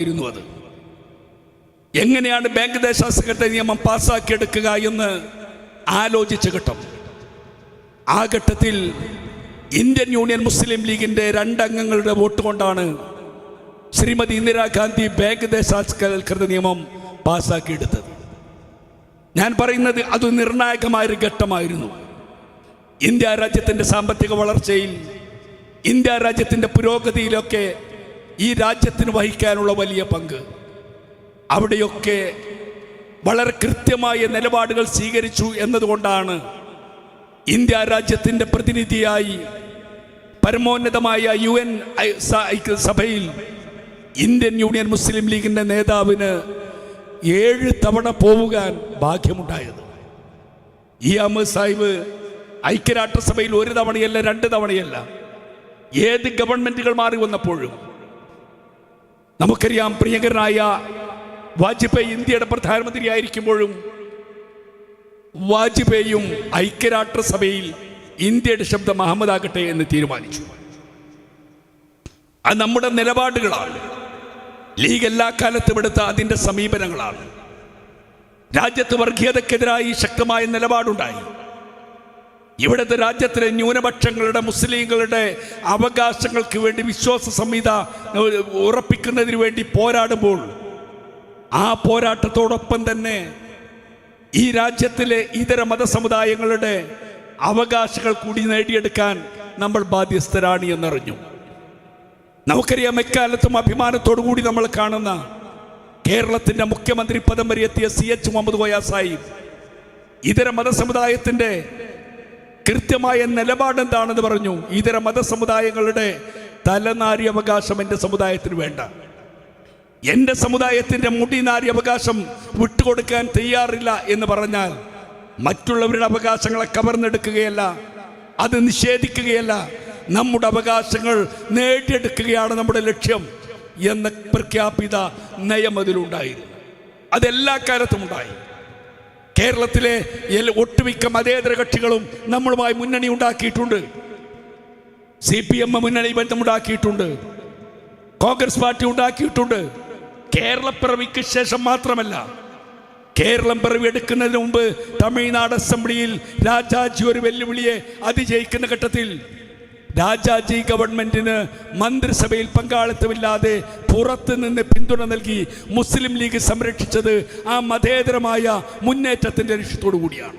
അത് എങ്ങനെയാണ് ബാങ്ക് ദേശാധികാര നിയമം പാസ്സാക്കിയെടുക്കുക എന്ന് ആലോചിച്ച ഘട്ടം. ആ ഘട്ടത്തിൽ ഇന്ത്യൻ യൂണിയൻ മുസ്ലിം ലീഗിൻ്റെ 2 അംഗങ്ങളുടെ വോട്ട് കൊണ്ടാണ് ശ്രീമതി ഇന്ദിരാഗാന്ധി ബാങ്ക് ദേശാധികൃത നിയമം പാസ്സാക്കിയെടുത്തത്. ഞാൻ പറയുന്നത് അത് നിർണായകമായൊരു ഘട്ടമായിരുന്നു. ഇന്ത്യ രാജ്യത്തിൻ്റെ സാമ്പത്തിക വളർച്ചയിൽ, ഇന്ത്യ രാജ്യത്തിൻ്റെ പുരോഗതിയിലൊക്കെ ഈ രാജ്യത്തിന് വഹിക്കാനുള്ള വലിയ പങ്ക്, അവിടെയൊക്കെ വളരെ കൃത്യമായ നിലപാടുകൾ സ്വീകരിച്ചു എന്നതുകൊണ്ടാണ് ഇന്ത്യ രാജ്യത്തിൻ്റെ പ്രതിനിധിയായി പരമോന്നതമായ UN സഭയിൽ ഇന്ത്യൻ യൂണിയൻ മുസ്ലിം ലീഗിൻ്റെ നേതാവിന് 7 തവണ പോവുവാൻ ഭാഗ്യമുണ്ടായത്. ഈ അഹമ്മദ് സാഹിബ് ഐക്യരാഷ്ട്രസഭയിൽ 1 തവണയല്ല 2 തവണയല്ല, ഏത് ഗവൺമെന്റുകൾ മാറി വന്നപ്പോഴും. നമുക്കറിയാം, പ്രിയങ്കരനായ വാജ്പേയി ഇന്ത്യയുടെ പ്രധാനമന്ത്രി ആയിരിക്കുമ്പോഴും വാജ്പേയിയും ഐക്യരാഷ്ട്രസഭയിൽ ഇന്ത്യയുടെ ശബ്ദം അഹമ്മദാകട്ടെ എന്ന് തീരുമാനിച്ചു. അത് നമ്മുടെ നിലപാടുകളാണ്. ലീഗ് എല്ലാ കാലത്തും എടുത്ത അതിൻ്റെ സമീപനങ്ങളാണ്. രാജ്യത്ത് വർഗീയതക്കെതിരായി ശക്തമായ നിലപാടുണ്ടായി. ഇവിടുത്തെ രാജ്യത്തിലെ ന്യൂനപക്ഷങ്ങളുടെ, മുസ്ലിങ്ങളുടെ അവകാശങ്ങൾക്ക് വേണ്ടി വിശ്വാസ സംഹിത ഉറപ്പിക്കുന്നതിന് വേണ്ടി പോരാടുമ്പോൾ ആ പോരാട്ടത്തോടൊപ്പം തന്നെ ഈ രാജ്യത്തിലെ ഇതര മതസമുദായങ്ങളുടെ അവകാശങ്ങൾ കൂടി നേടിയെടുക്കാൻ നമ്മൾ ബാധ്യസ്ഥരാണ് എന്നറിഞ്ഞു. നമുക്കറിയാം, എക്കാലത്തും അഭിമാനത്തോടു കൂടി നമ്മൾ കാണുന്ന കേരളത്തിൻ്റെ മുഖ്യമന്ത്രി പദം വരെ എത്തിയ CH മുഹമ്മദ് കോയ സാഹിബ് ഇതര മതസമുദായത്തിൻ്റെ കൃത്യമായ നിലപാടെന്താണെന്ന് പറഞ്ഞു. ഇതര മതസമുദായങ്ങളുടെ തലനാരി അവകാശം എൻ്റെ സമുദായത്തിന് വേണ്ട, എൻ്റെ സമുദായത്തിൻ്റെ മുടിനാരി അവകാശം വിട്ടുകൊടുക്കാൻ തയ്യാറില്ല എന്ന് പറഞ്ഞാൽ മറ്റുള്ളവരുടെ അവകാശങ്ങളെ കവർന്നെടുക്കുകയല്ല, അത് നിഷേധിക്കുകയല്ല, നമ്മുടെ അവകാശങ്ങൾ നേടിയെടുക്കുകയാണ് നമ്മുടെ ലക്ഷ്യം എന്ന പ്രഖ്യാപിത നയം അതിലുണ്ടായിരുന്നു. അതെല്ലാ കാലത്തും ഉണ്ടായി. കേരളത്തിലെ ഒട്ടുമിക്ക മതേതര കക്ഷികളും നമ്മളുമായി മുന്നണി ഉണ്ടാക്കിയിട്ടുണ്ട്. CPM മുന്നണി ബന്ധമുണ്ടാക്കിയിട്ടുണ്ട്, കോൺഗ്രസ് പാർട്ടി ഉണ്ടാക്കിയിട്ടുണ്ട്. കേരളപ്പിറവിക്ക് ശേഷം മാത്രമല്ല, കേരളം പിറവി എടുക്കുന്നതിന് മുമ്പ് തമിഴ്നാട് അസംബ്ലിയിൽ രാജാജി ഒരു വെല്ലുവിളിയെ അതിജയിക്കുന്ന ഘട്ടത്തിൽ രാജാജി ഗവൺമെന്റിന് മന്ത്രിസഭയിൽ പങ്കാളിത്തമില്ലാതെ പുറത്തു നിന്ന് പിന്തുണ നൽകി മുസ്ലിം ലീഗ് സംരക്ഷിച്ചത് ആ മതേതരമായ മുന്നേറ്റത്തിന്റെ ലക്ഷ്യത്തോടു കൂടിയാണ്.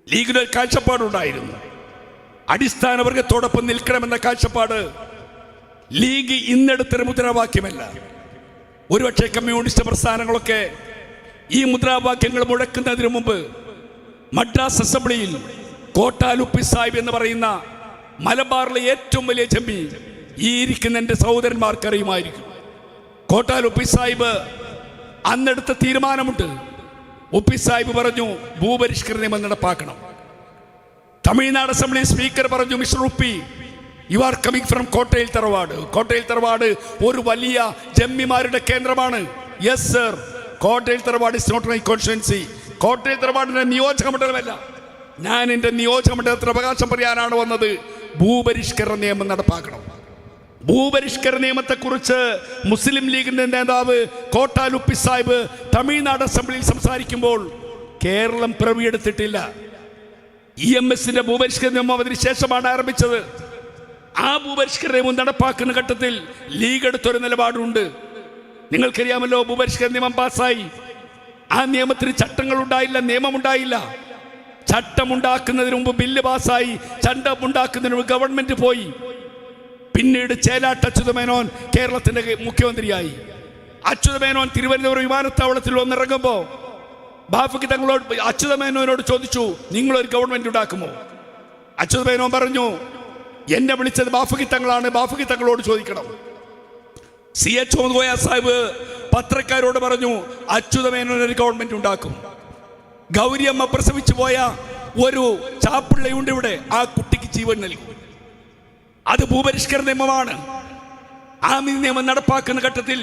ലീഗിന് കാഴ്ചപ്പാടുണ്ടായിരുന്നു. അടിസ്ഥാന വർഗത്തോടൊപ്പം നിൽക്കണമെന്ന കാഴ്ചപ്പാട് ലീഗ് ഇന്നെടുത്തൊരു മുദ്രാവാക്യമല്ല. ഒരുപക്ഷെ കമ്മ്യൂണിസ്റ്റ് പ്രസ്ഥാനങ്ങളൊക്കെ ഈ മുദ്രാവാക്യങ്ങൾ മുഴക്കുന്നതിന് മുമ്പ് മദ്രാസ് അസംബ്ലിയിൽ കോട്ടാലുപ്പി സാഹിബ് എന്ന് പറയുന്ന മലബാറിലെ ഏറ്റവും വലിയ ജമ്മി ഈ ഇരിക്കുന്ന എൻ്റെ സഹോദരന്മാർക്ക് അറിയുമായിരിക്കും. കോട്ടാലുപ്പി സാഹിബ് അന്നെടുത്ത തീരുമാനമുണ്ട്. ഉപ്പി സാഹിബ് പറഞ്ഞു, ഭൂപരിഷ്കരണ നിയമം നടപ്പാക്കണം. തമിഴ്നാട് അസംബ്ലി സ്പീക്കർ പറഞ്ഞു, mister Uppi, you are coming from Kottayil തറവാട്. കോട്ടയിൽ തറവാട് ഒരു വലിയ ജമ്മിമാരുടെ കേന്ദ്രമാണ്. യെസ് സർ, കോട്ടയിൽ തറവാട് ഇസ് നോട്ട് മൈ കോൺസ്റ്റിറ്റ്യുവൻസി. കോട്ടയിൽ തറവാടിന്റെ നിയോജക മണ്ഡലമല്ല. ഞാൻ എൻ്റെ നിയോജക മണ്ഡലത്തിൽ അവകാശം പറയാനാണ് വന്നത്. ഭൂപരിഷ്കരണ നിയമം നടപ്പാക്കണം. ഭൂപരിഷ്കരണ നിയമത്തെക്കുറിച്ച് മുസ്ലിം ലീഗിന്റെ നേതാവ് കോട്ടാലുപ്പി സാഹിബ് തമിഴ്നാട് അസംബ്ലിയിൽ സംസാരിക്കുമ്പോൾ കേരളം പിറവിയെടുത്തിട്ടില്ല. EMSന്റെ ഭൂപരിഷ്കരണ നിയമം അതിന് ശേഷമാണ് ആരംഭിച്ചത്. ആ ഭൂപരിഷ്കരണ നിയമം നടപ്പാക്കുന്ന ഘട്ടത്തിൽ ലീഗ് എടുത്തൊരു നിലപാടുണ്ട്. നിങ്ങൾക്കറിയാമല്ലോ, ഭൂപരിഷ്കരണ നിയമം പാസ്സായി. ആ നിയമത്തിന് ചട്ടങ്ങൾ ഉണ്ടായില്ല, നിയമമുണ്ടായില്ല. ചട്ടമുണ്ടാക്കുന്നതിന് മുമ്പ് ബില്ല് പാസ്സായി, ചട്ടമുണ്ടാക്കുന്നതിന് മുമ്പ് ഗവൺമെന്റ് പോയി. പിന്നീട് ചേലാട്ട് അച്യുതമേനോൻ കേരളത്തിന്റെ മുഖ്യമന്ത്രിയായി. അച്യുതമേനോൻ തിരുവനന്തപുരം വിമാനത്താവളത്തിൽ വന്നിറങ്ങുമ്പോൾ ബാഫക്കി തങ്ങളോട് അച്യുതമേനോനോട് ചോദിച്ചു, നിങ്ങളൊരു ഗവൺമെന്റ് ഉണ്ടാക്കുമോ? അച്യുതമേനോൻ പറഞ്ഞു, എന്നെ വിളിച്ചത് ബാഫക്കി തങ്ങളാണ്, ബാഫക്കി തങ്ങളോട് ചോദിക്കണം. CH മുഹമ്മദ് കോയ സാഹിബ് പത്രക്കാരോട് പറഞ്ഞു, അച്യുതമേനോൻ ഒരു ഗവൺമെന്റ് ഉണ്ടാക്കും. ഗൗരിയമ്മ പ്രസവിച്ചു പോയ ഒരു ചാപ്പിള്ളയുണ്ട് ഇവിടെ, ആ കുട്ടിക്ക് ജീവൻ നൽകും. അത് ഭൂപരിഷ്കരണ നിയമമാണ്. ആ നിയമം നടപ്പാക്കുന്ന ഘട്ടത്തിൽ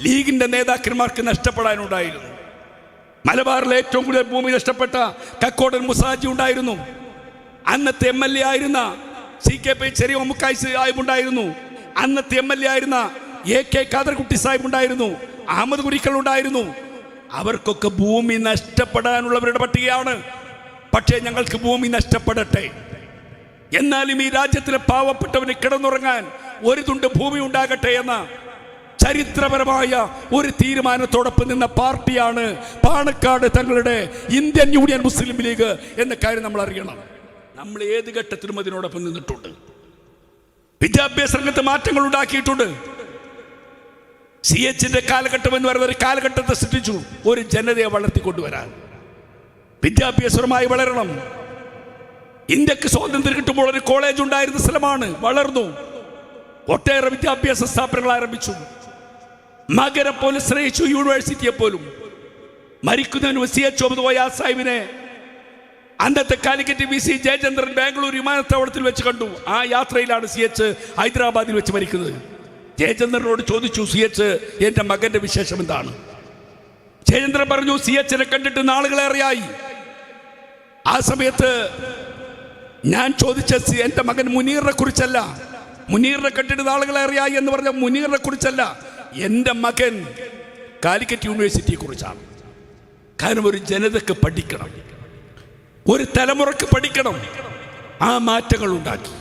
ലീഗിന്റെ നേതാക്കന്മാർക്ക് നഷ്ടപ്പെടാനുണ്ടായിരുന്നു. മലബാറിലെ ഏറ്റവും കൂടുതൽ ഭൂമി നഷ്ടപ്പെട്ട കക്കോടൻ മുസാജി ഉണ്ടായിരുന്നു. അന്നത്തെ MLA ആയിരുന്ന CKP ചെറിയ മുക്കായി സാഹിബ് ഉണ്ടായിരുന്നു. അന്നത്തെ MLA ആയിരുന്ന AK ഖാദർകുട്ടി സാഹിബ് ഉണ്ടായിരുന്നു, അഹമ്മദ് കുരിക്കൾ ഉണ്ടായിരുന്നു. അവർക്കൊക്കെ ഭൂമി നഷ്ടപ്പെടാനുള്ളവരുടെ പട്ടികയാണ്. പക്ഷേ ഞങ്ങൾക്ക് ഭൂമി നഷ്ടപ്പെടട്ടെ, എന്നാലും ഈ രാജ്യത്തിലെ പാവപ്പെട്ടവന് കിടന്നുറങ്ങാൻ ഒരു തുണ്ട് ഭൂമി ഉണ്ടാകട്ടെ എന്ന ചരിത്രപരമായ ഒരു തീരുമാനത്തോടൊപ്പം നിന്ന പാർട്ടിയാണ് പാണക്കാട് തങ്ങളുടെ ഇന്ത്യൻ യൂണിയൻ മുസ്ലിം ലീഗ് എന്ന കാര്യം നമ്മൾ അറിയണം. നമ്മൾ ഏത് ഘട്ടത്തിലും അതിനോടൊപ്പം നിന്നിട്ടുണ്ട്. വിദ്യാഭ്യാസ രംഗത്ത് മാറ്റങ്ങൾ ഉണ്ടാക്കിയിട്ടുണ്ട്. CHന്റെ കാലഘട്ടം എന്ന് പറയുന്ന ഒരു കാലഘട്ടത്തെ സൃഷ്ടിച്ചു, ഒരു ജനതയെ വളർത്തിക്കൊണ്ടുവരാൻ. വിദ്യാഭ്യാസപരമായി വളരണം. ഇന്ത്യക്ക് സ്വാതന്ത്ര്യം കിട്ടുമ്പോൾ ഒരു കോളേജ് ഉണ്ടായിരുന്ന സ്ഥലമാണ്, വളർന്നു. ഒട്ടേറെ വിദ്യാഭ്യാസ സ്ഥാപനങ്ങൾ ആരംഭിച്ചു. മകരെ പോലും ശ്രമിച്ചു, യൂണിവേഴ്സിറ്റിയെ പോലും. മരിക്കുന്നതിന് CH സാഹിബിനെ അന്നത്തെ കാലിക്കറ്റ് VC ജയചന്ദ്രൻ ബാംഗ്ലൂർ വിമാനത്താവളത്തിൽ വെച്ച് കണ്ടു. ആ യാത്രയിലാണ് CH ഹൈദരാബാദിൽ വെച്ച് മരിക്കുന്നത്. ജയചന്ദ്രനോട് ചോദിച്ചു, CH എൻ്റെ മകന്റെ വിശേഷം എന്താണ്? ജയചന്ദ്രൻ പറഞ്ഞു, CHനെ കണ്ടിട്ട് നാളുകളേറെയായി. ആ സമയത്ത് ഞാൻ ചോദിച്ച എൻ്റെ മകൻ മുനീറിനെ കുറിച്ചല്ല, മുനീറിനെ കണ്ടിട്ട് നാളുകളേറെയായി എന്ന് പറഞ്ഞ മുനീറിനെ കുറിച്ചല്ല, എൻ്റെ മകൻ കാലിക്കറ്റ് യൂണിവേഴ്സിറ്റിയെ കുറിച്ചാണ്. കാരണം ഒരു ജനതക്ക് പഠിക്കണം, ഒരു തലമുറക്ക് പഠിക്കണം. ആ മാറ്റങ്ങൾ ഉണ്ടാക്കി.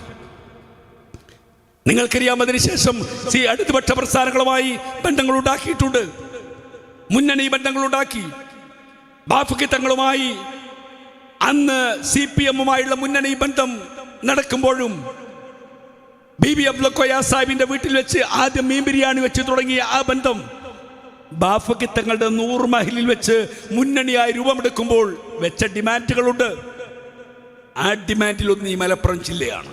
നിങ്ങൾക്കറിയാം, അതിനുശേഷം ഇടതുപക്ഷ പ്രസ്ഥാനങ്ങളുമായി ബന്ധങ്ങൾ ഉണ്ടാക്കിയിട്ടുണ്ട്, മുന്നണി ബന്ധങ്ങൾ ഉണ്ടാക്കി. ബാഫക്കി തങ്ങളുമായി അന്ന് CPM-ഉമായുള്ള മുന്നണി ബന്ധം നടക്കുമ്പോഴും BB അബ്ദുൽ സാഹിബിന്റെ വീട്ടിൽ വെച്ച് ആദ്യം മീൻ ബിരിയാണി വെച്ച് തുടങ്ങിയ ആ ബന്ധം ബാഫക്കി തങ്ങളുടെ 100 മഹലിൽ വെച്ച് മുന്നണിയായി രൂപമെടുക്കുമ്പോൾ വെച്ച ഡിമാൻഡുകളുണ്ട്. ആ ഡിമാൻഡിലൊന്ന് ഈ മലപ്പുറം ജില്ലയാണ്.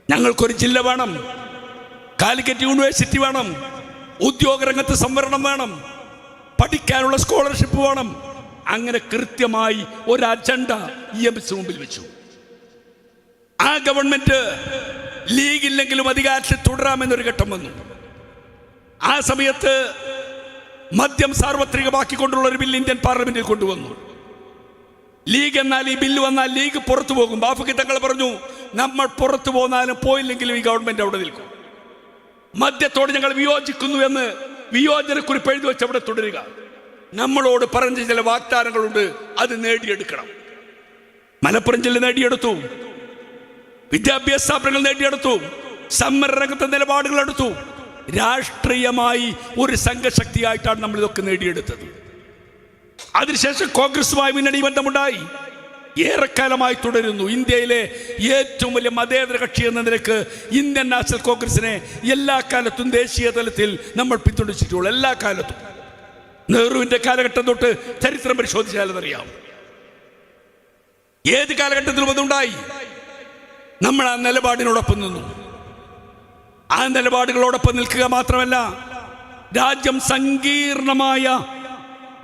ഞങ്ങൾക്കൊരു ജില്ല വേണം, കാലിക്കറ്റ് യൂണിവേഴ്സിറ്റി വേണം, ഉദ്യോഗ രംഗത്ത് സംവരണം വേണം, പഠിക്കാനുള്ള സ്കോളർഷിപ്പ് വേണം. അങ്ങനെ കൃത്യമായി ഒരു അജണ്ട EMS മുമ്പിൽ വെച്ചു. ആ ഗവൺമെന്റ് ലീഗില്ലെങ്കിലും അധികാരത്തിൽ തുടരാമെന്നൊരു ഘട്ടം വന്നു. ആ സമയത്ത് മദ്യം സാർവത്രികമാക്കിക്കൊണ്ടുള്ള ഒരു ബില്ല് ഇന്ത്യൻ പാർലമെന്റിൽ കൊണ്ടുവന്നു. ലീഗ് എന്നാൽ ഈ ബില്ല് വന്നാൽ ലീഗ് പുറത്തു പോകും. ബാഫക്കി തങ്ങൾ പറഞ്ഞു, നമ്മൾ പുറത്തു പോന്നാലും പോയില്ലെങ്കിലും ഈ ഗവൺമെന്റ് അവിടെ നിൽക്കും. മദ്യത്തോട് ഞങ്ങൾ വിയോജിക്കുന്നു എന്ന് വിയോജനക്കുറിപ്പ് എഴുതി വെച്ച് അവിടെ തുടരുക. നമ്മളോട് പറഞ്ഞ ചില വാഗ്ദാനങ്ങളുണ്ട്, അത് നേടിയെടുക്കണം. മലപ്പുറം ജില്ല നേടിയെടുത്തു, വിദ്യാഭ്യാസ സ്ഥാപനങ്ങൾ നേടിയെടുത്തു, സമര രംഗത്തെ നിലപാടുകൾ എടുത്തു. രാഷ്ട്രീയമായി ഒരു സംഘശക്തിയായിട്ടാണ് നമ്മൾ ഇതൊക്കെ നേടിയെടുത്തത്. അതിനുശേഷം കോൺഗ്രസുമായി മുന്നണി ബന്ധമുണ്ടായി, ഏറെക്കാലമായി തുടരുന്നു. ഇന്ത്യയിലെ ഏറ്റവും വലിയ മതേതര കക്ഷി എന്ന നിലക്ക് ഇന്ത്യൻ നാഷണൽ കോൺഗ്രസിനെ എല്ലാ കാലത്തും ദേശീയ തലത്തിൽ നമ്മൾ പിന്തുണച്ചിട്ടുള്ളൂ. എല്ലാ കാലത്തും. നെഹ്റുവിന്റെ കാലഘട്ടം തൊട്ട് ചരിത്രം പരിശോധിച്ചാലെന്നറിയാം. ഏത് കാലഘട്ടത്തിലും അതുണ്ടായി. നമ്മൾ ആ നിലപാടിനോടൊപ്പം നിന്നു. ആ നിലപാടുകളോടൊപ്പം നിൽക്കുക മാത്രമല്ല, രാജ്യം സങ്കീർണമായ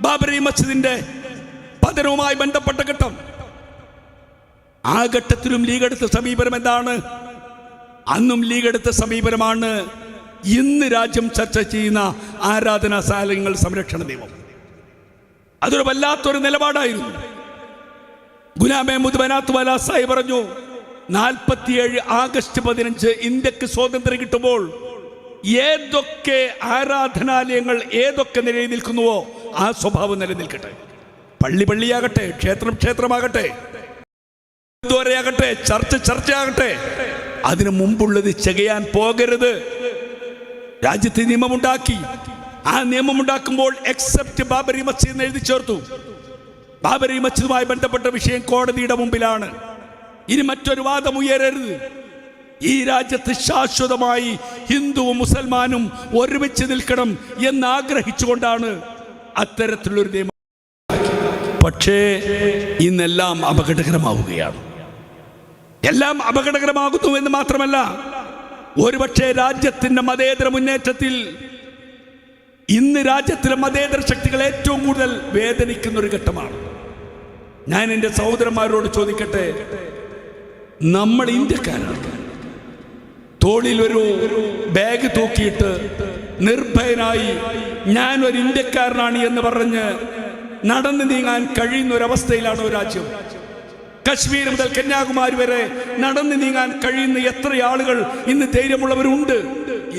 ബാബറി മസ്ജിദിന്റെ പതനവുമായി ബന്ധപ്പെട്ട ഘട്ടം, ആ ഘട്ടത്തിലും ലീഗ് എടുത്ത സമീപനം എന്താണ്? അന്നും ലീഗ് എടുത്ത സമീപനമാണ് ഇന്ന് രാജ്യം ചർച്ച ചെയ്യുന്ന ആരാധനാശാലകൾ സംരക്ഷണ നിയമം. അതൊരു വല്ലാത്തൊരു നിലപാടായിരുന്നു. ഗുലാം അഹമ്മദ് ബനാത്ത് വാല സാഹിബ് പറഞ്ഞു, 47 ആഗസ്റ്റ് 15 ഇന്ത്യക്ക് സ്വാതന്ത്ര്യം കിട്ടുമ്പോൾ ഏതൊക്കെ ആരാധനാലയങ്ങൾ ഏതൊക്കെ നിലയിൽ നിൽക്കുന്നുവോ ആ സ്വഭാവം നിലനിൽക്കട്ടെ. പള്ളി പള്ളിയാകട്ടെ, ക്ഷേത്രം ക്ഷേത്രമാകട്ടെ, ാകട്ടെ, ചർച്ച ചർച്ചയാകട്ടെ, അതിനു മുമ്പുള്ളത് ചെയ്യാൻ പോകരുത്. രാജ്യത്ത് നിയമമുണ്ടാക്കി. ആ നിയമമുണ്ടാക്കുമ്പോൾ എക്സെപ്റ്റ് ബാബറി മസ്ജിദ് എന്ന് എഴുതി ചേർത്തു. ബാബറി മസ്ജിദുമായി ബന്ധപ്പെട്ട വിഷയം കോടതിയുടെ മുമ്പിലാണ്. ഇനി മറ്റൊരു വാദം ഉയരരുത്. ഈ രാജ്യത്ത് ശാശ്വതമായി ഹിന്ദുവും മുസൽമാനും ഒരുമിച്ച് നിൽക്കണം എന്ന് ആഗ്രഹിച്ചുകൊണ്ടാണ് അത്തരത്തിലുള്ളൊരു നിയമം. പക്ഷേ ഇന്നെല്ലാം അപകടകരമാവുകയാണ്. എല്ലാം അപകടകരമാകുന്നു എന്ന് മാത്രമല്ല, ഒരുപക്ഷെ രാജ്യത്തിന്റെ മതേതര മുന്നേറ്റത്തിൽ ഇന്ന് രാജ്യത്തിലെ മതേതര ശക്തികൾ ഏറ്റവും കൂടുതൽ വേദനിക്കുന്ന ഒരു ഘട്ടമാണ്. ഞാൻ എൻ്റെ സഹോദരന്മാരോട് ചോദിക്കട്ടെ, നമ്മൾ ഇന്ത്യക്കാരാണ്. തോളിൽ ഒരു ബാഗ് തൂക്കിയിട്ട് നിർഭയനായി ഞാനൊരു ഇന്ത്യക്കാരനാണ് എന്ന് പറഞ്ഞ് നടന്നു നീങ്ങാൻ കഴിയുന്ന ഒരവസ്ഥയിലാണ് ഒരു രാജ്യം. കശ്മീർ മുതൽ കന്യാകുമാരി വരെ നടന്നു നീങ്ങാൻ കഴിയുന്ന എത്ര ആളുകൾ ഇന്ന് ധൈര്യമുള്ളവരുണ്ട്?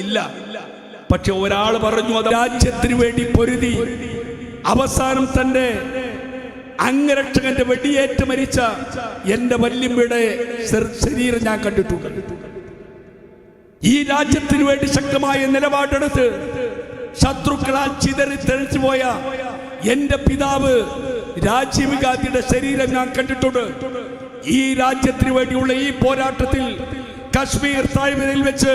ഇല്ല. പക്ഷെ ഒരാൾ പറഞ്ഞു, അത് രാജ്യത്തിന് വേണ്ടി പൊരുതി അവസാനം തന്റെ അംഗരക്ഷകന്റെ വെടിയേറ്റ് മരിച്ച എന്റെ വല്യമ്മയുടെ ശരീരം ഞാൻ കണ്ടിട്ടുണ്ട്. ഈ രാജ്യത്തിന് വേണ്ടി ശക്തമായ നിലപാടെടുത്ത് ശത്രുക്കളാൽ ചിതറിത്തെറിച്ചു പോയ എന്റെ പിതാവ് രാജീവ് ഗാന്ധിയുടെ ശരീരം ഞാൻ കണ്ടിട്ടുണ്ട്. ഈ രാജ്യത്തിന് വേണ്ടിയുള്ള ഈ പോരാട്ടത്തിൽ കശ്മീർ താഴ്വരയിൽ വെച്ച്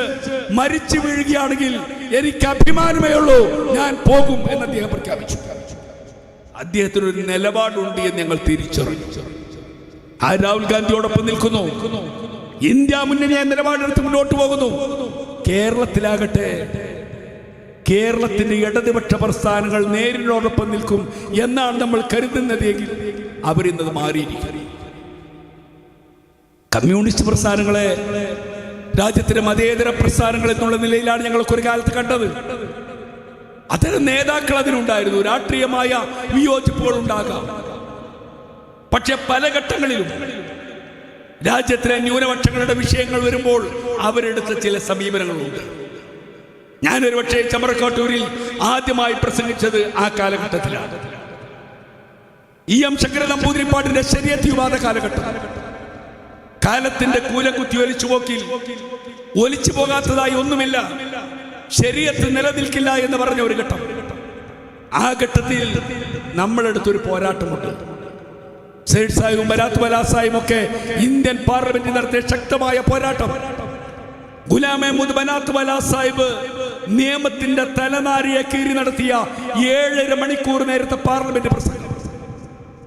മരിച്ചു വീഴുകയാണെങ്കിൽ എനിക്ക് അഭിമാനമേ ഉള്ളൂ, ഞാൻ പോകും എന്ന് അദ്ദേഹം പ്രഖ്യാപിച്ചു. അദ്ദേഹത്തിന് ഒരു നിലപാടുണ്ട് എന്ന് ഞങ്ങൾ തിരിച്ചറിഞ്ഞു. ആ രാഹുൽ ഗാന്ധിയോടൊപ്പം നിൽക്കുന്നു, ഇന്ത്യ മുന്നണിയെ നിലപാടെടുത്ത് മുന്നോട്ട് പോകുന്നു. കേരളത്തിലാകട്ടെ കേരളത്തിന്റെ ഇടതുപക്ഷ പ്രസ്ഥാനങ്ങൾ നേരിനോടൊപ്പം നിൽക്കും എന്നാണ് നമ്മൾ കരുതുന്നതെങ്കിൽ അവരിന്നത് മാറിയിരിക്കും. കമ്മ്യൂണിസ്റ്റ് പ്രസ്ഥാനങ്ങളെ രാജ്യത്തിലെ മതേതര പ്രസ്ഥാനങ്ങൾ എന്നുള്ള നിലയിലാണ് ഞങ്ങൾക്ക് ഒരു കാലത്ത് കണ്ടത്. അത്തരം നേതാക്കൾ അതിനുണ്ടായിരുന്നു. രാഷ്ട്രീയമായ വിയോജിപ്പുകൾ ഉണ്ടാകാം, പക്ഷെ പല ഘട്ടങ്ങളിലും രാജ്യത്തിലെ ന്യൂനപക്ഷങ്ങളുടെ വിഷയങ്ങൾ വരുമ്പോൾ അവരെടുത്ത ചില സമീപനങ്ങളുണ്ട്. ഞാനൊരു പക്ഷേ ചമറക്കാട്ടൂരിൽ ആദ്യമായി പ്രസംഗിച്ചത് ആ കാലഘട്ടത്തിലാണ്. ശങ്കര നമ്പൂതിരിപ്പാടിന്റെ ശരീഅത്ത് വിവാദ കാലഘട്ടം. കാലത്തിന്റെ കൂലക്കുത്തി ഒലിച്ചു പോകാത്തതായി ഒന്നുമില്ല, ശരീഅത്ത് നിലനിൽക്കില്ല എന്ന് പറഞ്ഞ ഒരു ഘട്ടം. ആ ഘട്ടത്തിൽ നമ്മളെടുത്തൊരു പോരാട്ടമുണ്ട്. സയ്യിദ് സാഹിബും ബനാത്ത് വലാ സാഹിബും ഒക്കെ ഇന്ത്യൻ പാർലമെന്റിൽ നടത്തിയ ശക്തമായ പോരാട്ടം. ഗുലാം അഹമ്മദ് ബനാത്ത് വലാ സാഹിബ് നിയമത്തിന്റെ തലനാരിയെ കീറി നടത്തിയ 7.5 മണിക്കൂർ നേരത്തെ പാർലമെന്റ് പ്രസംഗം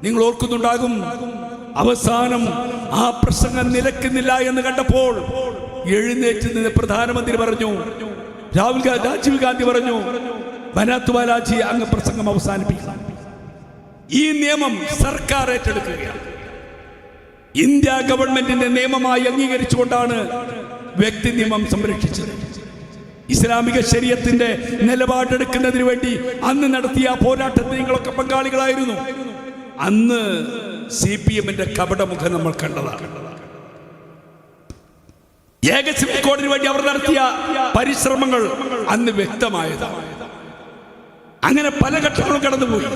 നിങ്ങൾ ഓർക്കുന്നുണ്ടാകും. അവസാനം ആ പ്രസംഗം നിലക്കുന്നില്ല എന്ന് കണ്ടപ്പോൾ എഴുന്നേറ്റ് നിന്ന് പ്രധാനമന്ത്രി പറഞ്ഞു, രാജീവ് ഗാന്ധി പറഞ്ഞു, ബനാത്ത് വാലാജി അങ്ങ് പ്രസംഗം അവസാനിപ്പിക്കണം. ഈ നിയമം സർക്കാർ ഏറ്റെടുക്കുകയാണ്. ഇന്ത്യ ഗവൺമെന്റിന്റെ നിയമമായി അംഗീകരിച്ചുകൊണ്ടാണ് വ്യക്തി നിയമം സംരക്ഷിച്ചത്. ഇസ്ലാമിക ശരീഅത്തിന്റെ നിലപാടെടുക്കുന്നതിന് വേണ്ടി അന്ന് നടത്തിയ പോരാട്ടത്തിൽ നിങ്ങളൊക്കെ പങ്കാളികളായിരുന്നു. അന്ന് CPM-ന്റെ കപടമുഖം നമ്മൾ കണ്ടതാണ്. ഏക സിവിൽ കോഡിന് വേണ്ടി അവർ നടത്തിയ പരിശ്രമങ്ങൾ അന്ന് വ്യക്തമായതാണ്. അങ്ങനെ പല ഘട്ടങ്ങളും കടന്നുപോയി.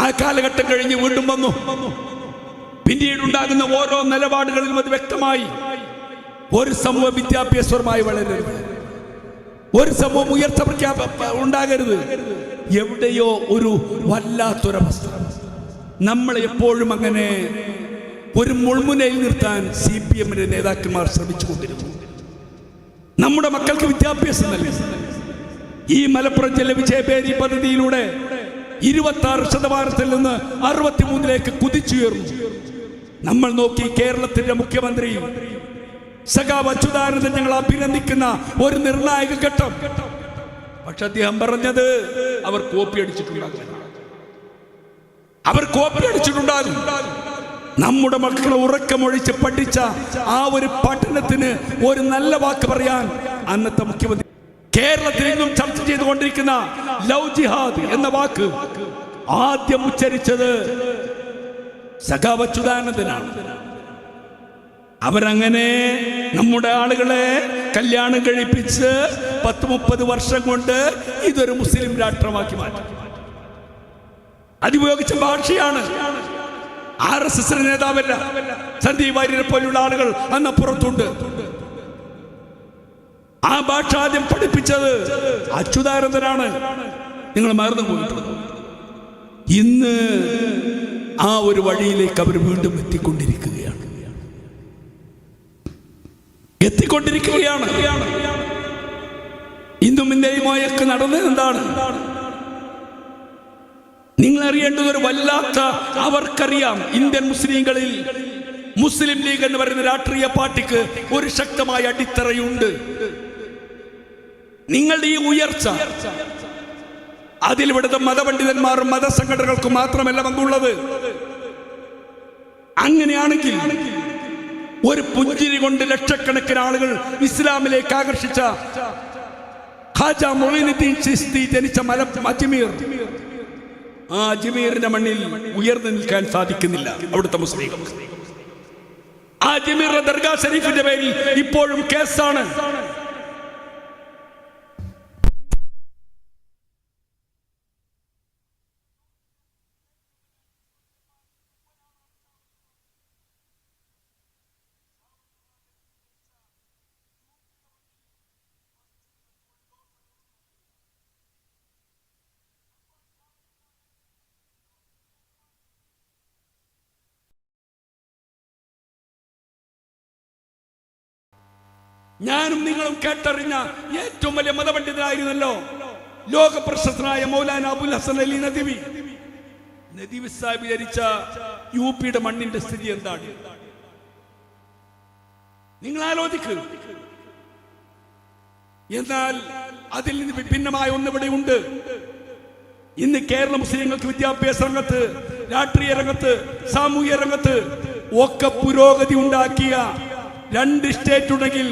ആ കാലഘട്ടം കഴിഞ്ഞ് വീണ്ടും വന്നു. പിന്നീടുണ്ടാകുന്ന ഓരോ നിലപാടുകളിലും അത് വ്യക്തമായി. ഒരു സമൂഹം വിദ്യാഭ്യാസപരമായി വളരരുത്, ഒരു സമൂഹം ഉയർച്ച ഉണ്ടാകരുത്. എവിടെയോ ഒരു വല്ലാത്തൊരവസ്ഥ. നമ്മളെ എപ്പോഴും അങ്ങനെ ഒരു മുൾമുനയിൽ നിർത്താൻ CPM-ന്റെ നേതാക്കന്മാർ ശ്രമിച്ചുകൊണ്ടിരുന്നു. നമ്മുടെ മക്കൾക്ക് വിദ്യാഭ്യാസം നൽകി. ഈ മലപ്പുറം ജില്ല വിജയബേരി പദ്ധതിയിലൂടെ 26% നിന്ന് 63% കുതിച്ചുയർന്നു. നമ്മൾ നോക്കി കേരളത്തിന്റെ മുഖ്യമന്ത്രി സഖാവ് അച്യുതാനന്ദൻ ഞങ്ങൾ അഭിനന്ദിക്കുന്ന ഒരു നിർണായക ഘട്ടം. പക്ഷെ അദ്ദേഹം പറഞ്ഞത് അവർ കോപ്പി അടിച്ചിട്ടുണ്ടാകും. നമ്മുടെ മക്കളെ ഉറക്കമൊഴിച്ച് പഠിച്ച ആ ഒരു പഠനത്തിന് ഒരു നല്ല വാക്ക് പറയാൻ അന്നത്തെ മുഖ്യമന്ത്രി. കേരളത്തിൽ നിന്നും ചർച്ച ചെയ്തുകൊണ്ടിരിക്കുന്ന ലവ് ജിഹാദ് എന്ന വാക്ക് ആദ്യം ഉച്ചരിച്ചത് സഖാവ് അച്യുതാനന്ദനാണ്. അവരങ്ങനെ നമ്മുടെ ആളുകളെ കല്യാണം കഴിപ്പിച്ച് 10-30 വർഷം കൊണ്ട് ഇതൊരു മുസ്ലിം രാഷ്ട്രമാക്കി മാറ്റി. അതുപയോഗിച്ച ഭാഷയാണ്. RSS നേതാവല്ല, സന്ദീപ് വാര്യരെ പോലുള്ള ആളുകൾ അന്നപ്പുറത്തുണ്ട്. ആ ഭാഷ ആദ്യം പഠിപ്പിച്ചത് അച്യുതാനന്ദനാണ്. നിങ്ങൾ മറന്നു പോയിട്ടുണ്ട്. ഇന്ന് ആ ഒരു വഴിയിലേക്ക് അവർ വീണ്ടും എത്തിക്കൊണ്ടിരിക്കുകയാണ്. ഇന്നും ഇന്ത്യയുമായൊക്കെ നടന്നത് എന്താണ്? നിങ്ങൾ അറിയേണ്ടത് ഒരു വല്ലാത്ത, അവർക്കറിയാം ഇന്ത്യൻ മുസ്ലിങ്ങളിൽ മുസ്ലിം ലീഗ് എന്ന് പറയുന്ന രാഷ്ട്രീയ പാർട്ടിക്ക് ഒരു ശക്തമായ അടിത്തറയുണ്ട്. നിങ്ങളുടെ ഈ ഉയർച്ച അതിൽ ഇവിടുത്തെ മതപണ്ഡിതന്മാരും മതസംഘടനകൾക്കും മാത്രമല്ല പങ്കുള്ളത്. അങ്ങനെയാണെങ്കിൽ ഒരു പുഞ്ചിരി കൊണ്ട് ലക്ഷക്കണക്കിന് ആളുകൾ ഇസ്ലാമിലേക്ക് ആകർഷിച്ച ഖാജ മൊയ്നുദ്ദീൻ ചിശ്തി ജനിച്ച അജ്മീർ, ആ അജ്മീറിന്റെ മണ്ണിൽ ഉയർന്നു നിൽക്കാൻ സാധിക്കുന്നില്ല അവിടുത്തെ മുസ്ലിം. ആ അജ്മീറിന്റെ ദർഗാ ഷരീഫിന്റെ പേരിൽ ഇപ്പോഴും കേസാണ്. ഞാനും നിങ്ങളും കേട്ടറിഞ്ഞ ഏറ്റവും വലിയ മതപണ്ഡിതനായിരുന്നല്ലോ ലോക പ്രശസ്തനായ മൗലാന അബുൽ ഹസൻ അലി നദവി. നദവി സാഹിബ് ധരിച്ച യുപിയുടെ മണ്ണിന്റെ സ്ഥിതി എന്താണ് നിങ്ങൾ ആലോചിക്കുക. എന്നാൽ അതിൽ നിന്ന് വിഭിന്നമായ ഒന്നിവിടെ ഉണ്ട്. ഇന്ന് കേരള മുസ്ലിങ്ങൾക്ക് വിദ്യാഭ്യാസ രംഗത്ത്, രാഷ്ട്രീയ രംഗത്ത്, സാമൂഹ്യ രംഗത്ത് ഒക്കെ പുരോഗതി ഉണ്ടാക്കിയ 2 സ്റ്റേറ്റ് ഉണ്ടെങ്കിൽ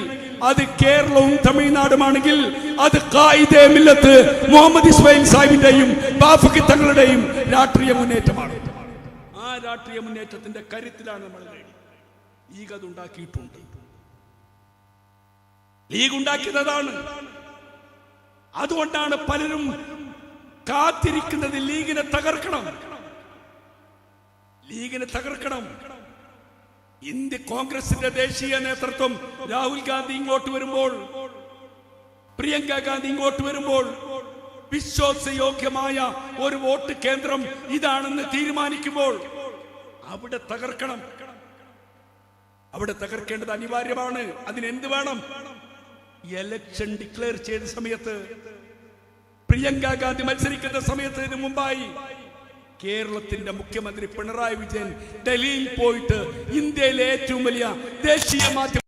അത് കേരളവും തമിഴ്നാടുമാണെങ്കിൽ അത് ഖായിദെ മില്ലത്ത് മുഹമ്മദ് ഇസ്മായിൽ സാഹിബിന്റെയും ബാഫഖി തങ്ങളുടെയും രാഷ്ട്രീയ മുന്നേറ്റമാണ്. ആ രാഷ്ട്രീയ മുന്നേറ്റത്തിന്റെ കരുത്തിലാണ് നമ്മൾ ലീഗ് അത് ഉണ്ടാക്കിയിട്ടുണ്ട്. ലീഗ് ഉണ്ടാക്കിയതാണ്. അതുകൊണ്ടാണ് പലരും കാത്തിരിക്കുന്നത് ലീഗിനെ തകർക്കണം, ലീഗിനെ തകർക്കണം. ഇന്ത്യ കോൺഗ്രസിന്റെ ദേശീയ നേതൃത്വം രാഹുൽ ഗാന്ധി ഇങ്ങോട്ട് വരുമ്പോൾ, പ്രിയങ്ക ഗാന്ധി ഇങ്ങോട്ട് വരുമ്പോൾ വിശ്വാസയോഗ്യമായ ഒരു വോട്ട് കേന്ദ്രം ഇതാണെന്ന് തീരുമാനിക്കുമ്പോൾ അവിടെ തകർക്കണം. അവിടെ തകർക്കേണ്ടത് അനിവാര്യമാണ്. അതിനെന്ത് വേണം? ഇലക്ഷൻ ഡിക്ലെയർ ചെയ്ത സമയത്ത്, പ്രിയങ്ക ഗാന്ധി മത്സരിക്കുന്ന സമയത്തിന് മുമ്പായി കേരളത്തിന്റെ മുഖ്യമന്ത്രി പിണറായി വിജയൻ ഡൽഹിയിൽ പോയിട്ട് ഇന്ത്യയിലെ ഏറ്റവും വലിയ ദേശീയ മാധ്യമ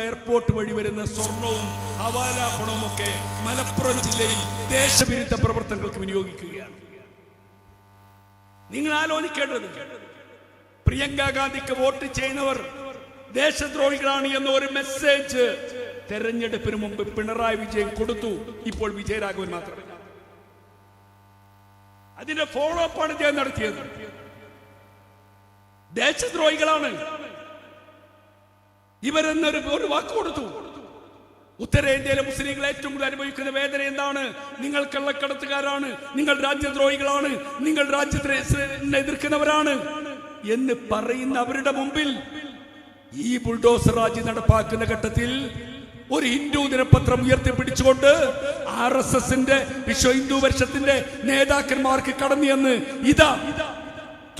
എയർപോർട്ട് വഴി വരുന്ന സ്വർണവും ഹവാല പണവും ഒക്കെ മലപ്പുറം ജില്ലയിൽ ദേശവിരുദ്ധ പ്രവർത്തനങ്ങൾക്ക് വിനിയോഗിക്കുകയാണ്. നിങ്ങൾ ആലോചിക്കേണ്ടത്, പ്രിയങ്ക ഗാന്ധിക്ക് വോട്ട് ചെയ്യുന്നവർ ദേശദ്രോഹികളാണ് എന്ന ഒരു മെസ്സേജ് തെരഞ്ഞെടുപ്പിന് മുമ്പ് പിണറായി വിജയൻ കൊടുത്തു. ഇപ്പോൾ വിജയരാഘവൻ മാത്രമേ അതിന്റെ ഫോളോ അപ്പ് ആണ് ഇദ്ദേഹം നടത്തിയത്. ദേശദ്രോഹികളാണ് ഇവരെന്നൊരു വാക്ക് കൊടുത്തു. ഉത്തരേന്ത്യയിലെ മുസ്ലിങ്ങൾ ഏറ്റവും കൂടുതൽ അനുഭവിക്കുന്ന വേദന എന്താണ്? നിങ്ങൾ കള്ളക്കടത്തുകാരാണ്, നിങ്ങൾ രാജ്യദ്രോഹികളാണ്, നിങ്ങൾ രാജ്യത്തെ എതിർക്കുന്നവരാണ് എന്ന് പറയുന്ന അവരുടെ മുമ്പിൽ ഈ ബുൾഡോസർ രാജ്യം നടപ്പാക്കുന്ന ഘട്ടത്തിൽ ഒരു ഹിന്ദു ദിനപത്രം ഉയർത്തിപ്പിടിച്ചുകൊണ്ട് RSSന്റെ വിശ്വ ഹിന്ദു പരിഷത്തിന്റെ നേതാക്കന്മാർക്ക് കടന്നു എന്ന് ഇതാ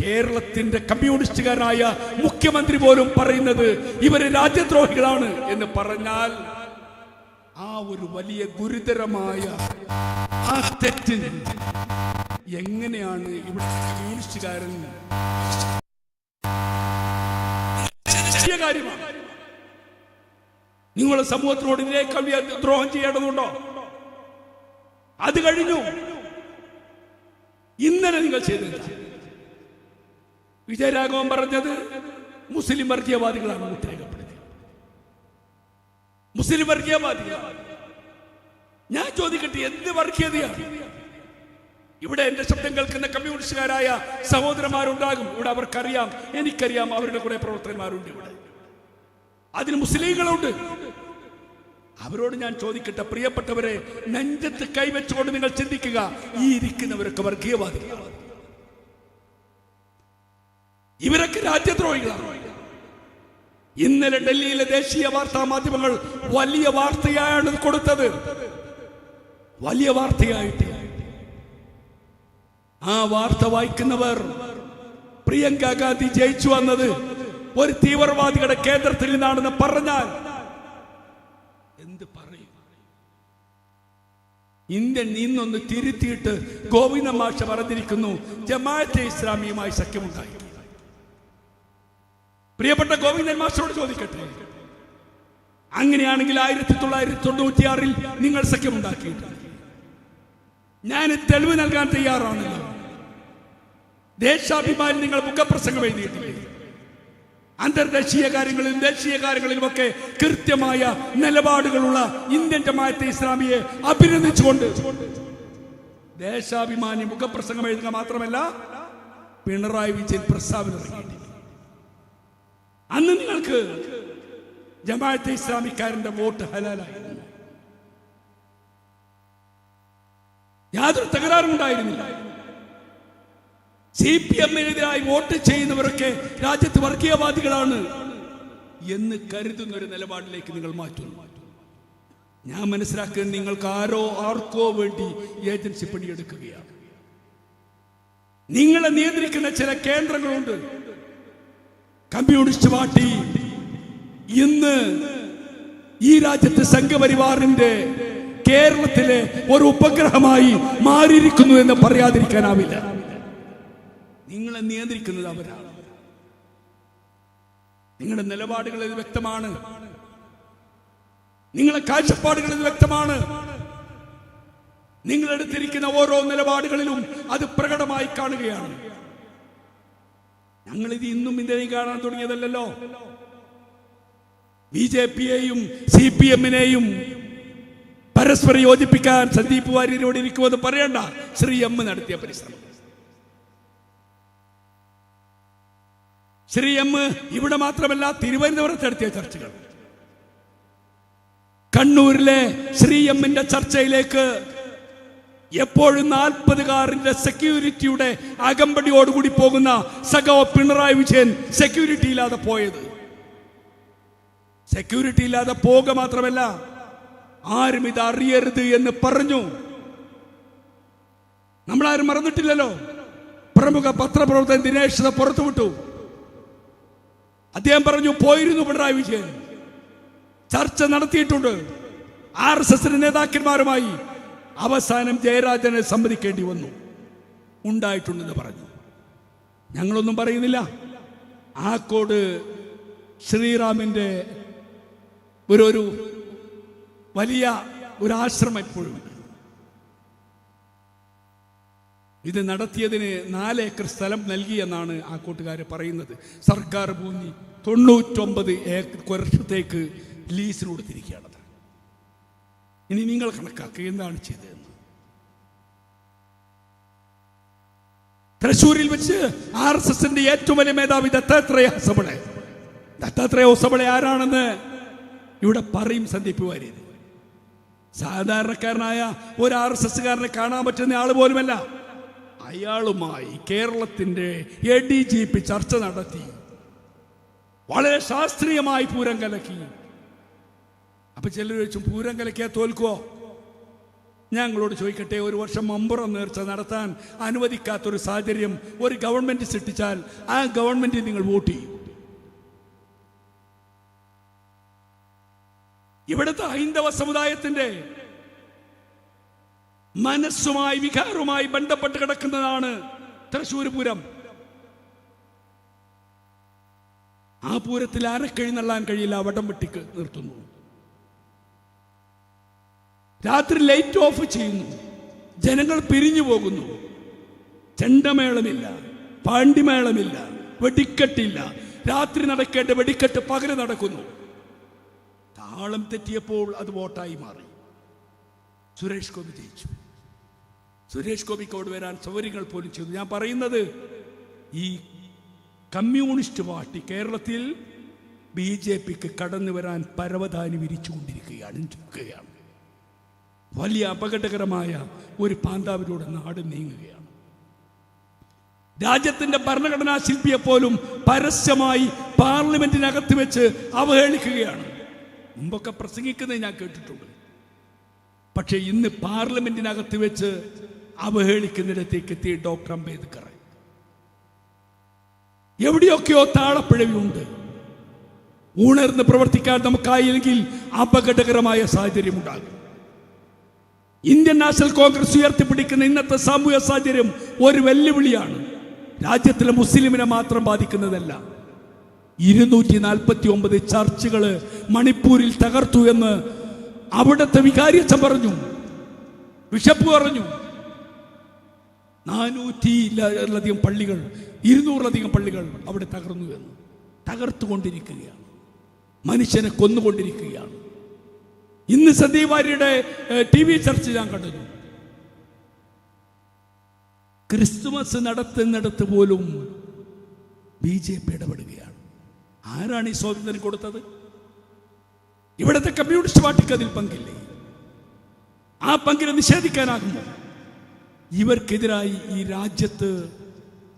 കേരളത്തിന്റെ കമ്മ്യൂണിസ്റ്റുകാരായ മുഖ്യമന്ത്രി പോലും പറയുന്നത് ഇവര് രാജ്യദ്രോഹികളാണ് എന്ന് പറഞ്ഞാൽ ആ ഒരു വലിയ ഗുരുതരമായ ആ തെറ്റ് എങ്ങനെയാണ് ഇവിടെ കമ്മ്യൂണിസ്റ്റുകാരൻ കാര്യമാണ്? നിങ്ങളുടെ സമൂഹത്തിനോട് ഇതിനേക്കാൾ ദ്രോഹം ചെയ്യേണ്ടതുണ്ടോ? അത് കഴിഞ്ഞു. ഇന്നലെ നിങ്ങൾ ചെയ്തത് വിജയരാഘവൻ പറഞ്ഞത് മുസ്ലിം വർഗീയവാദികളാണ് ഉത്തരേഖപ്പെടുത്തി. മുസ്ലിം വർഗീയവാദികളാണ്. ഞാൻ ചോദിക്കട്ടെ, എന്ത് വർഗീയതയാണ്? ഇവിടെ എന്റെ ശബ്ദം കേൾക്കുന്ന കമ്മ്യൂണിസ്റ്റുകാരായ സഹോദരന്മാരുണ്ടാകും. ഇവിടെ അവർക്കറിയാം, എനിക്കറിയാം, അവരുടെ കുറെ പ്രവർത്തകന്മാരുണ്ട് ഇവിടെ. അതിന് മുസ്ലിങ്ങളുണ്ട്. അവരോട് ഞാൻ ചോദിക്കട്ടെ, പ്രിയപ്പെട്ടവരെ, നെഞ്ചത്ത് കൈവച്ചുകൊണ്ട് നിങ്ങൾ ചിന്തിക്കുക, ഈ ഇരിക്കുന്നവരൊക്കെ വർഗീയവാദികളാണ്, ഇവരൊക്കെ രാജ്യദ്രോഹികളാണ്. ഇന്നലെ ഡൽഹിയിലെ ദേശീയ വാർത്താ മാധ്യമങ്ങൾ വലിയ വാർത്തയാണ് കൊടുത്തത്. വലിയ വാർത്തയായിട്ട് ആ വാർത്ത വായിക്കുന്നവർ പ്രിയങ്ക ഗാന്ധി ജയിച്ചു വന്നത് ഒരു തീവ്രവാദികളുടെ കേന്ദ്രത്തിൽ നിന്നാണെന്ന് പറഞ്ഞാൽ എന്ത് പറയും? ഇന്ത്യൻ ഇന്നൊന്ന് തിരുത്തിയിട്ട് ഗോവിന്ദ മാഷ പറഞ്ഞിരിക്കുന്നു, ജമാഅത്തെ ഇസ്ലാമിയുമായി സഖ്യമുണ്ടായി. പ്രിയപ്പെട്ട ഗോവിന്ദൻ മാഷോട് ചോദിക്കട്ടെ, അങ്ങനെയാണെങ്കിൽ 1996 നിങ്ങൾ സഖ്യമുണ്ടാക്കിയിട്ടുണ്ട്. ഞാൻ തെളിവ് നൽകാൻ തയ്യാറാണല്ലോ. ദേശാഭിമാനി നിങ്ങൾ മുഖപ്രസംഗം എഴുതിയിട്ടില്ലേ? അന്തർദേശീയ കാര്യങ്ങളിലും ദേശീയ കാര്യങ്ങളിലുമൊക്കെ കൃത്യമായ നിലപാടുകളുള്ള ഇന്ത്യൻ ജമാഅത്തെ ഇസ്ലാമിയെ അഭിനന്ദിച്ചുകൊണ്ട് ദേശാഭിമാനി മുഖപ്രസംഗം എഴുതുക മാത്രമല്ല, പിണറായി വിജയൻ പ്രസ്താവന ഇറങ്ങിയിട്ടില്ല. അന്ന് നിങ്ങൾക്ക് ജമാഅത്തെ ഇസ്ലാമിക്കാരന്റെ വോട്ട് ഹലാലായിരുന്നു, യാതൊരു തകരാറും ഉണ്ടായിരുന്നില്ല. CPM-നെതിരായി വോട്ട് ചെയ്യുന്നവരൊക്കെ രാജ്യത്ത് വർഗീയവാദികളാണ് എന്ന് കരുതുന്ന ഒരു നിലപാടിലേക്ക് നിങ്ങൾ മാറ്റുന്നു. ഞാൻ മനസ്സിലാക്കുന്നത് നിങ്ങൾക്ക് ആർക്കോ വേണ്ടി ഏജൻസി പണിയെടുക്കുകയാണ്. നിങ്ങളെ നിയന്ത്രിക്കുന്ന ചില കേന്ദ്രങ്ങളുണ്ട്. കമ്മ്യൂണിസ്റ്റ് പാർട്ടി ഇന്ന് ഈ രാജ്യത്തെ സംഘപരിവാറിന്റെ കേരളത്തിലെ ഒരു ഉപഗ്രഹമായി മാറിയിരിക്കുന്നു എന്ന് പറയാതിരിക്കാനാവില്ല. നിങ്ങളെ നിയന്ത്രിക്കുന്നത് അവരാണ്. നിങ്ങളുടെ നിലപാടുകൾ ഇത് വ്യക്തമാണ്, നിങ്ങളുടെ കാഴ്ചപ്പാടുകൾ ഇത് വ്യക്തമാണ്. നിങ്ങളെടുത്തിരിക്കുന്ന ഓരോ നിലപാടുകളിലും അത് പ്രകടമായി കാണുകയാണ്. ഞങ്ങളിത് ഇന്നും ഇന്ത്യയിൽ കാണാൻ തുടങ്ങിയതല്ലോ. BJP-യെയും CPM-നെയും പരസ്പരം യോജിപ്പിക്കാൻ സന്ദീപ് വാര്യരോട് ഇരിക്കുമെന്ന് പറയണ്ട. ശ്രീ M നടത്തിയ പരിശ്രമം, ശ്രീ M ഇവിടെ മാത്രമല്ല തിരുവനന്തപുരത്ത് നടത്തിയ ചർച്ചകൾ, കണ്ണൂരിലെ ശ്രീ M-ന്റെ ചർച്ചയിലേക്ക് എപ്പോഴും 40 കാറിന്റെ സെക്യൂരിറ്റിയുടെ അകമ്പടിയോടുകൂടി പോകുന്ന സഖാവ് പിണറായി വിജയൻ സെക്യൂരിറ്റി ഇല്ലാതെ പോയത്. സെക്യൂരിറ്റി ഇല്ലാതെ പോക മാത്രമല്ല, ആരും ഇത് അറിയരുത് എന്ന് പറഞ്ഞു. നമ്മളാരും മറന്നിട്ടില്ലല്ലോ. പ്രമുഖ പത്രപ്രവർത്തകൻ ദിനേശ് പുറത്തുവിട്ടു. അദ്ദേഹം പറഞ്ഞു, പോയിരുന്നു പിണറായി വിജയൻ, ചർച്ച നടത്തിയിട്ടുണ്ട് RSS നേതാക്കന്മാരുമായി. അവസാനം ജയരാജനെ സമ്മതിക്കേണ്ടി വന്നു, ഉണ്ടായിട്ടുണ്ടെന്ന് പറഞ്ഞു. ഞങ്ങളൊന്നും പറയുന്നില്ല. ആക്കോട് ശ്രീറാമിന്റെ ഒരു വലിയ ഒരു ആശ്രമം ഇപ്പോഴും. ഇത് നടത്തിയതിന് 4 ഏക്കർ സ്ഥലം നൽകിയെന്നാണ് ആക്കോട്ടുകാർ പറയുന്നത്. സർക്കാർ ഭൂമി 99 വർഷത്തേക്ക് ലീസിന് കൊടുത്തിരിക്കുകയാണ്. ഇനി നിങ്ങൾ കണക്കാക്കുക എന്താണ് ചെയ്തതെന്ന്. തൃശ്ശൂരിൽ വെച്ച് RSSന്റെ ഏറ്റവും വലിയ മേധാവി ദത്താത്രേയ ഹൊസബളെ ആരാണെന്ന് ഇവിടെ പറയും സന്ദീപ് വാര്യർ. സാധാരണക്കാരനായ ഒരു RSSകാരനെ കാണാൻ പറ്റുന്ന ആൾ പോലുമല്ല. അയാളുമായി കേരളത്തിന്റെ ADGP ചർച്ച നടത്തി, വളരെ ശാസ്ത്രീയമായി പൂരം കലക്കി. അപ്പൊ ചിലർ ചോദിച്ചു, പൂരം കലക്കിയാ തോൽക്കുവോ? ഞങ്ങളോട് ചോദിക്കട്ടെ, 1 വർഷം മമ്പുറം നേർച്ച നടത്താൻ അനുവദിക്കാത്തൊരു സാഹചര്യം ഒരു ഗവൺമെന്റ് സൃഷ്ടിച്ചാൽ ആ ഗവൺമെന്റ് നിങ്ങൾ വോട്ട് ചെയ്യും. ഇവിടുത്തെ ഹൈന്ദവ സമുദായത്തിന്റെ മനസ്സുമായി വികാരവുമായി ബന്ധപ്പെട്ട് കിടക്കുന്നതാണ് തൃശ്ശൂർ പൂരം. ആ പൂരത്തിൽ ആരക്കെഴുന്നള്ളാൻ കഴിയില്ല, വടം വെട്ടിക്ക് നിർത്തുന്നു. രാത്രി ലൈറ്റ് ഓഫ് ചെയ്യുന്നു, ജനങ്ങൾ പിരിഞ്ഞു പോകുന്നു. ചെണ്ടമേളമില്ല, പാണ്ടിമേളമില്ല, വെടിക്കെട്ടില്ല. രാത്രി നടക്കേണ്ട വെടിക്കെട്ട് പകല് നടക്കുന്നു. താളം തെറ്റിയപ്പോൾ അത് വോട്ടായി മാറി. സുരേഷ് ഗോപി ജയിച്ചു. സുരേഷ് ഗോപിക്കോട് വരാൻ സൗകര്യങ്ങൾ പോലും ചെയ്തു. ഞാൻ പറയുന്നത്, ഈ കമ്മ്യൂണിസ്റ്റ് പാർട്ടി കേരളത്തിൽ BJPക്ക് കടന്നു വരാൻ പരവതാനി വിരിച്ചുകൊണ്ടിരിക്കുകയാണ്. വലിയ അപകടകരമായ ഒരു പാന്താവിലൂടെ നാട് നീങ്ങുകയാണ്. രാജ്യത്തിന്റെ ഭരണഘടനാ ശില്പിയെ പോലും പരസ്യമായി പാർലമെന്റിനകത്ത് വെച്ച് അവഹേളിക്കുകയാണ്. മുമ്പൊക്കെ പ്രസംഗിക്കുന്നത് ഞാൻ കേട്ടിട്ടുണ്ട്. പക്ഷെ ഇന്ന് പാർലമെന്റിനകത്ത് വെച്ച് അവഹേളിക്കുന്നിടത്തേക്ക് എത്തി ഡോക്ടർ അംബേദ്കർ. എവിടെയൊക്കെയോ താളപ്പിഴവുണ്ട്. ഉണർന്ന് പ്രവർത്തിക്കാൻ നമുക്കായില്ലെങ്കിൽ അപകടകരമായ സാഹചര്യം ഉണ്ടാകും. ഇന്ത്യൻ നാഷണൽ കോൺഗ്രസ് ഉയർത്തിപ്പിടിക്കുന്ന ഇന്നത്തെ സാമൂഹ്യ സാഹചര്യം ഒരു വെല്ലുവിളിയാണ്. രാജ്യത്തിലെ മുസ്ലിമിനെ മാത്രം ബാധിക്കുന്നതല്ല. 249 ചർച്ചുകള് മണിപ്പൂരിൽ തകർത്തു എന്ന് അവിടുത്തെ വികാരിയച്ഛൻ പറഞ്ഞു, ബിഷപ്പ് പറഞ്ഞു. 400-ലധികം പള്ളികൾ, 200-ലധികം പള്ളികൾ അവിടെ തകർന്നു എന്ന്. തകർത്തുകൊണ്ടിരിക്കുകയാണ്, മനുഷ്യനെ കൊന്നുകൊണ്ടിരിക്കുകയാണ്. ഇന്ന് സന്ദീപ് വാര്യരുടെ TV ചർച്ച ഞാൻ കണ്ടു. ക്രിസ്തുമസ് നടത്തുന്നിടത്ത് പോലും BJP ഇടപെടുകയാണ്. ആരാണ് ഈ സ്വാതന്ത്ര്യം കൊടുത്തത്? ഇവിടുത്തെ കമ്മ്യൂണിസ്റ്റ് പാർട്ടിക്ക് അതിൽ പങ്കില്ലേ? ആ പങ്കിനെ നിഷേധിക്കാനാകുമോ? ഇവർക്കെതിരായി ഈ രാജ്യത്ത്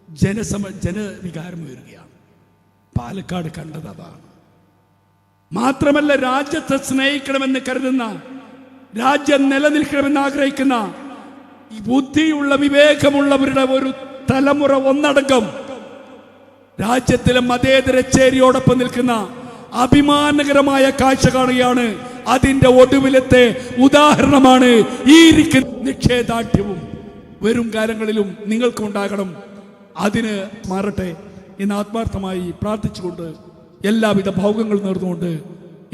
ജനവികാരം ഉയരുകയാണ്. പാലക്കാട് കണ്ടത് അതാണ്. മാത്രമല്ല, രാജ്യത്തെ സ്നേഹിക്കണമെന്ന് കരുതുന്ന, രാജ്യം നിലനിൽക്കണമെന്ന് ആഗ്രഹിക്കുന്ന ഈ ബുദ്ധിയുള്ള വിവേകമുള്ളവരുടെ ഒരു തലമുറ ഒന്നടങ്കം രാജ്യത്തിലെ മതേതര ചേരിയോടൊപ്പം നിൽക്കുന്ന അഭിമാനകരമായ കാഴ്ച കാണുകയാണ്. അതിന്റെ ഒടുവിലത്തെ ഉദാഹരണമാണ് ഈ ഇരിക്കുന്ന നിക്ഷേദാഠ്യവും. വരും കാലങ്ങളിലും നിങ്ങൾക്കും ഉണ്ടാകണം. അതിന് മാറട്ടെ എന്ന് ആത്മാർത്ഥമായി പ്രാർത്ഥിച്ചുകൊണ്ട് എല്ലാവിധ ഭോഗങ്ങളും നേർന്നുകൊണ്ട്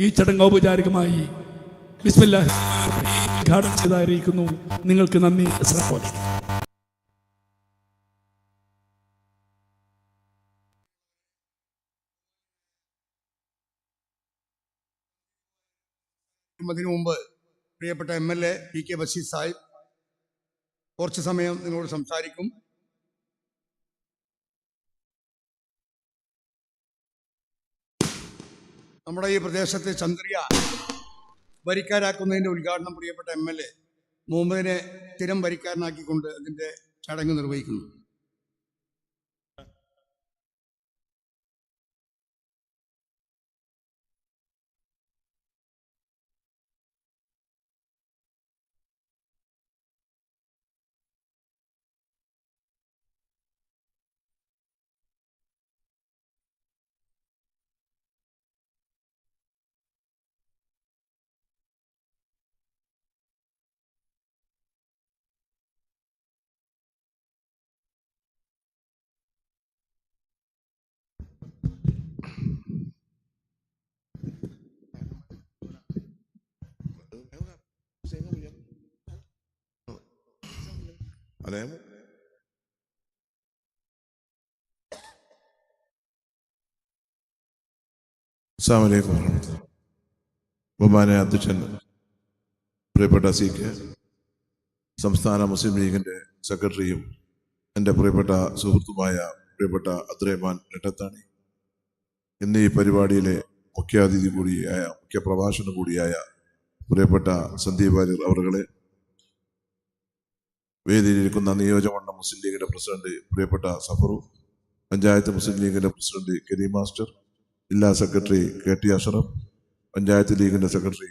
ഈ ചടങ്ങ് ഔപചാരികമായി ബിസ്മില്ലാഹി ഉദ്ഘാടനം ചെയ്തായിരിക്കുന്നു. നിങ്ങൾക്ക് നന്ദി. അതിനു മുമ്പ് പ്രിയപ്പെട്ട MLA PK ബഷീർ സാഹിബ് കുറച്ച് സമയം നിങ്ങളോട് സംസാരിക്കും. നമ്മുടെ ഈ പ്രദേശത്തെ ചന്ദ്രിയ വരിക്കാരാക്കുന്നതിൻ്റെ ഉദ്ഘാടനം പ്രിയപ്പെട്ട MLA മുഹമ്മദിനെ സ്ഥിരം വരിക്കാരനാക്കിക്കൊണ്ട് അതിൻ്റെ ചടങ്ങ് നിർവഹിക്കുന്നു. അസ്സലാമു അലൈക്കും വറഹ്മത്തുള്ളാഹി. ബഹുമാന്യ അധ്യക്ഷൻ പ്രിയപ്പെട്ട CK, സംസ്ഥാന മുസ്ലിം ലീഗിൻ്റെ സെക്രട്ടറിയും എൻ്റെ പ്രിയപ്പെട്ട സുഹൃത്തുമായ പ്രിയപ്പെട്ട അബ്ദുറഹ്മാൻ നെട്ടത്താണി, ഇന്ന് ഈ പരിപാടിയിലെ മുഖ്യാതിഥി കൂടിയായ മുഖ്യപ്രഭാഷണം കൂടിയായ പ്രിയപ്പെട്ട സന്ദീപ് വാര്യർ അവറുകളെ, വേദിയിലിരിക്കുന്ന നിയോജകമണ്ഡലം മുസ്ലിം ലീഗിൻ്റെ പ്രസിഡന്റ് പ്രിയപ്പെട്ട സഫറു, പഞ്ചായത്ത് മുസ്ലിം ലീഗിൻ്റെ പ്രസിഡന്റ് കരീം മാസ്റ്റർ, ജില്ലാ സെക്രട്ടറി KT അഷറഫ്, പഞ്ചായത്ത് ലീഗിൻ്റെ സെക്രട്ടറി